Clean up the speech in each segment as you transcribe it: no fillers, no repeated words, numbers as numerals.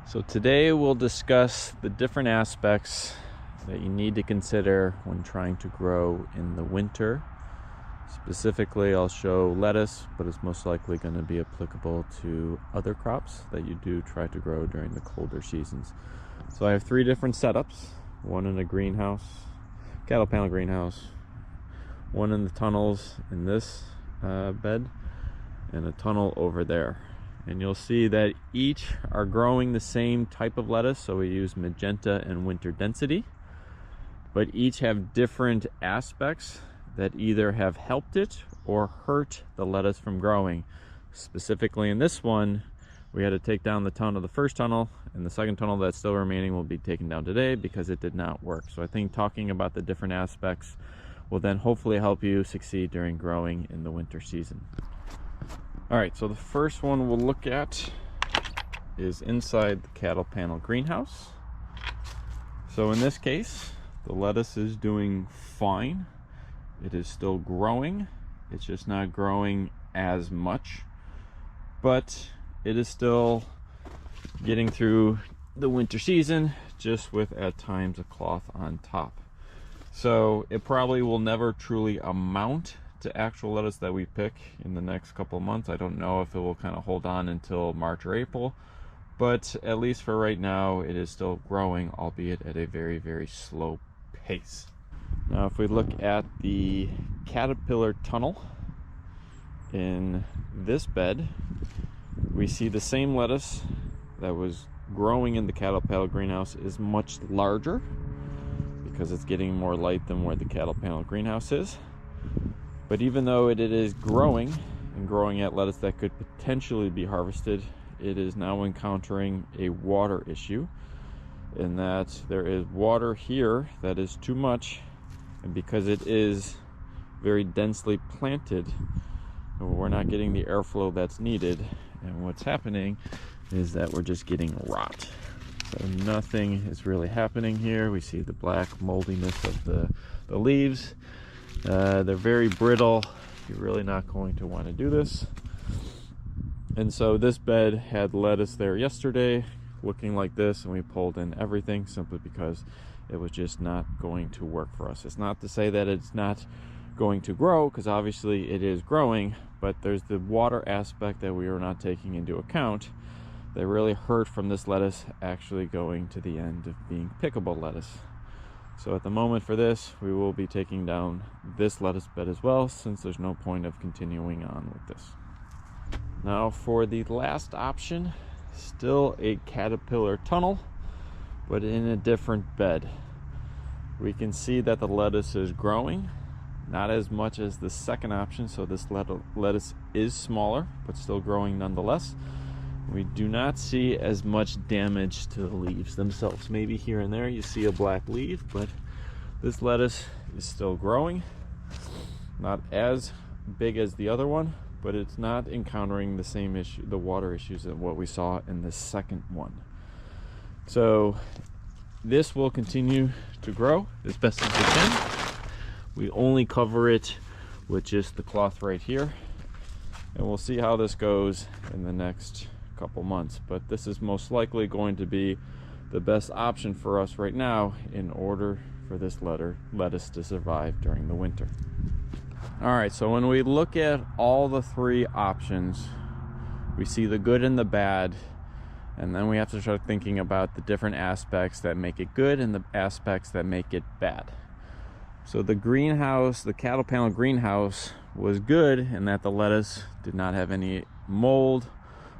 So today we'll discuss the different aspects that you need to consider when trying to grow in the winter. Specifically, I'll show lettuce, but it's most likely going to be applicable to other crops that you do try to grow during the colder seasons. So I have three different setups, one in a greenhouse, cattle panel greenhouse, one in the tunnels in this bed, and a tunnel over there. And you'll see that each are growing the same type of lettuce, so we use magenta and winter density, but each have different aspects that either have helped it or hurt the lettuce from growing. Specifically in this one, we had to take down the tunnel, the first tunnel, and the second tunnel that's still remaining will be taken down today because it did not work. So I think talking about the different aspects will then hopefully help you succeed during growing in the winter season. All right, so the first one we'll look at is inside the cattle panel greenhouse. So in this case, the lettuce is doing fine. It is still growing. It's just not growing as much, but it is still getting through the winter season, just with at times a cloth on top. So it probably will never truly amount to actual lettuce that we pick in the next couple of months. I don't know if it will kind of hold on until March or April, but at least for right now, it is still growing, albeit at a very, very slow pace. Now, if we look at the caterpillar tunnel in this bed, we see the same lettuce that was growing in the cattle panel greenhouse is much larger because it's getting more light than where the cattle panel greenhouse is. But even though it is growing and growing at lettuce that could potentially be harvested, it is now encountering a water issue, in that there is water here that is too much, and because it is very densely planted, we're not getting the airflow that's needed, and what's happening is that we're just getting rot. So nothing is really happening here. We see the black moldiness of the leaves. They're very brittle. You're really not going to want to do this. And so this bed had lettuce there yesterday looking like this, and we pulled in everything simply because it was just not going to work for us. It's not to say that it's not going to grow, because obviously it is growing, but there's the water aspect that we are not taking into account that really hurt from this lettuce actually going to the end of being pickable lettuce. So at the moment for this, we will be taking down this lettuce bed as well, since there's no point of continuing on with this. Now for the last option, still a caterpillar tunnel, but in a different bed. We can see that the lettuce is growing, not as much as the second option, so this lettuce is smaller, but still growing nonetheless. We do not see as much damage to the leaves themselves. Maybe here and there you see a black leaf, but this lettuce is still growing. Not as big as the other one, but it's not encountering the same issue, the water issues, that what we saw in the second one. So this will continue to grow as best as we can. We only cover it with just the cloth right here, and we'll see how this goes in the next couple months, but this is most likely going to be the best option for us right now in order for this lettuce to survive during the winter. All right, so when we look at all the three options, we see the good and the bad, and then we have to start thinking about the different aspects that make it good and the aspects that make it bad. So the greenhouse, the cattle panel greenhouse, was good in that the lettuce did not have any mold,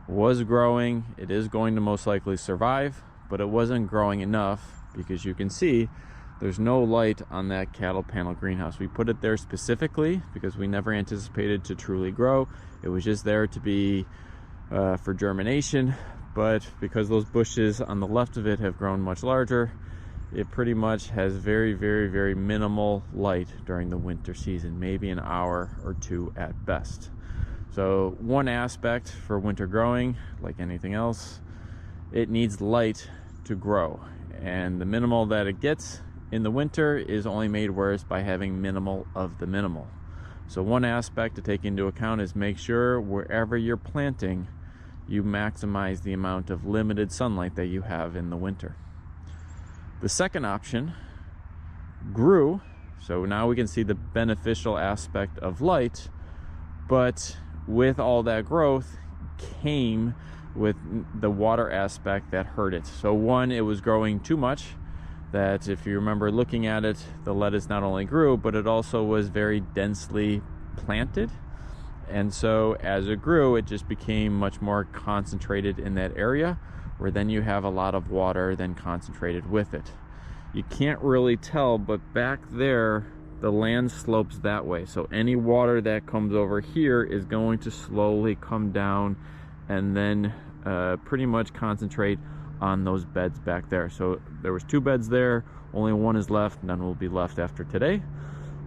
was growing. It is going to most likely survive, but it wasn't growing enough, because you can see there's no light on that cattle panel greenhouse. We put it there specifically because we never anticipated to truly grow. It was just there to be for germination, but because those bushes on the left of it have grown much larger, it pretty much has very, very, very minimal light during the winter season, maybe an hour or two at best. So one aspect for winter growing, like anything else, it needs light to grow, and the minimal that it gets in the winter is only made worse by having minimal of the minimal. So one aspect to take into account is make sure wherever you're planting, you maximize the amount of limited sunlight that you have in the winter. The second option grew, so now we can see the beneficial aspect of light, but with all that growth came with the water aspect that hurt it. So one, it was growing too much, that if you remember looking at it, the lettuce not only grew, but it also was very densely planted. And so as it grew, it just became much more concentrated in that area, where then you have a lot of water then concentrated with it. You can't really tell, but back there, the land slopes that way. So any water that comes over here is going to slowly come down and then pretty much concentrate on those beds back there. So there was 2 beds there, only 1 is left, none will be left after today.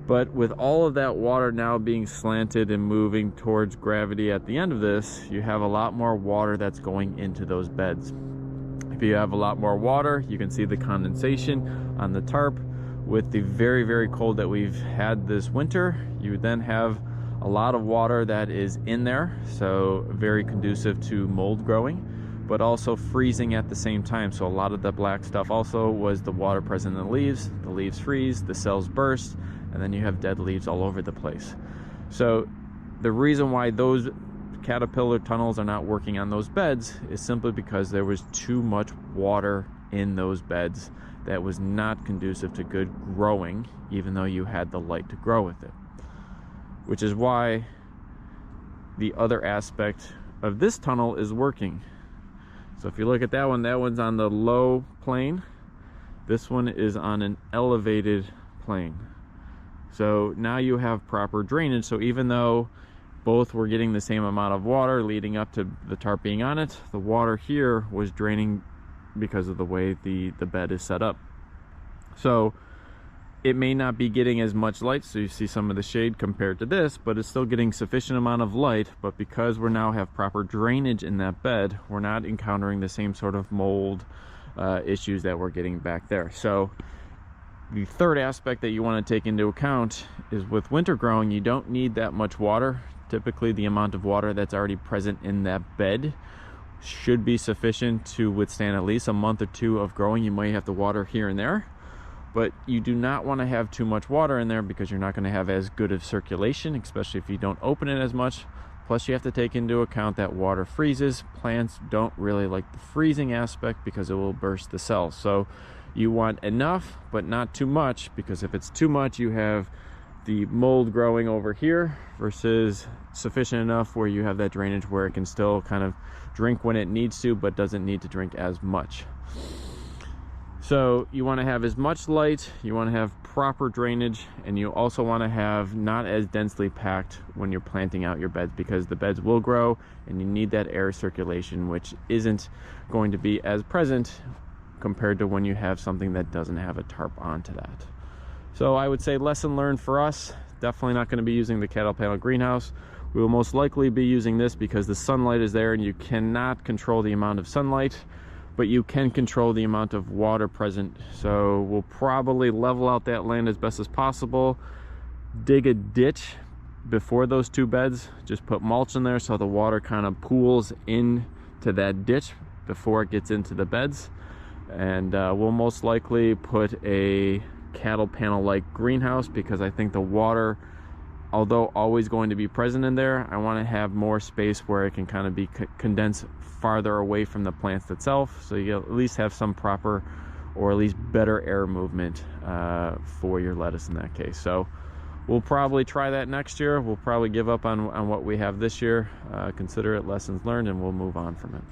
But with all of that water now being slanted and moving towards gravity at the end of this, you have a lot more water that's going into those beds. If you have a lot more water, you can see the condensation on the tarp. With the very, very cold that we've had this winter, you then have a lot of water that is in there, so very conducive to mold growing, but also freezing at the same time. So a lot of the black stuff also was the water present in the leaves freeze, the cells burst, and then you have dead leaves all over the place. So the reason why those caterpillar tunnels are not working on those beds is simply because there was too much water in those beds that was not conducive to good growing, even though you had the light to grow with it. Which is why the other aspect of this tunnel is working. So if you look at that one's on the low plane. This one is on an elevated plane. So now you have proper drainage. So even though both were getting the same amount of water leading up to the tarp being on it, the water here was draining because of the way the bed is set up. So it may not be getting as much light, so you see some of the shade compared to this, but it's still getting sufficient amount of light. But because we now have proper drainage in that bed, we're not encountering the same sort of mold issues that we're getting back there. So the third aspect that you want to take into account is with winter growing, you don't need that much water. Typically the amount of water that's already present in that bed should be sufficient to withstand at least a month or 2 of growing. You might have to water here and there, but you do not want to have too much water in there because you're not going to have as good of circulation, especially if you don't open it as much. Plus you have to take into account that water freezes. Plants don't really like the freezing aspect because it will burst the cells. So you want enough, but not too much, because if it's too much, you have the mold growing over here versus sufficient enough where you have that drainage where it can still kind of drink when it needs to, but doesn't need to drink as much. So you want to have as much light, you want to have proper drainage, and you also want to have not as densely packed when you're planting out your beds, because the beds will grow and you need that air circulation, which isn't going to be as present compared to when you have something that doesn't have a tarp onto that. So I would say lesson learned for us, definitely not going to be using the cattle panel greenhouse. We will most likely be using this because the sunlight is there and you cannot control the amount of sunlight, but you can control the amount of water present. So we'll probably level out that land as best as possible, dig a ditch before those 2 beds, just put mulch in there so the water kind of pools into that ditch before it gets into the beds. And we'll most likely put a cattle panel like greenhouse, because I think the water, although always going to be present in there, I want to have more space where it can kind of be condensed farther away from the plants itself, so you at least have some proper, or at least better air movement for your lettuce in that case. So we'll probably try that next year. We'll probably give up on what we have this year, consider it lessons learned, and we'll move on from it.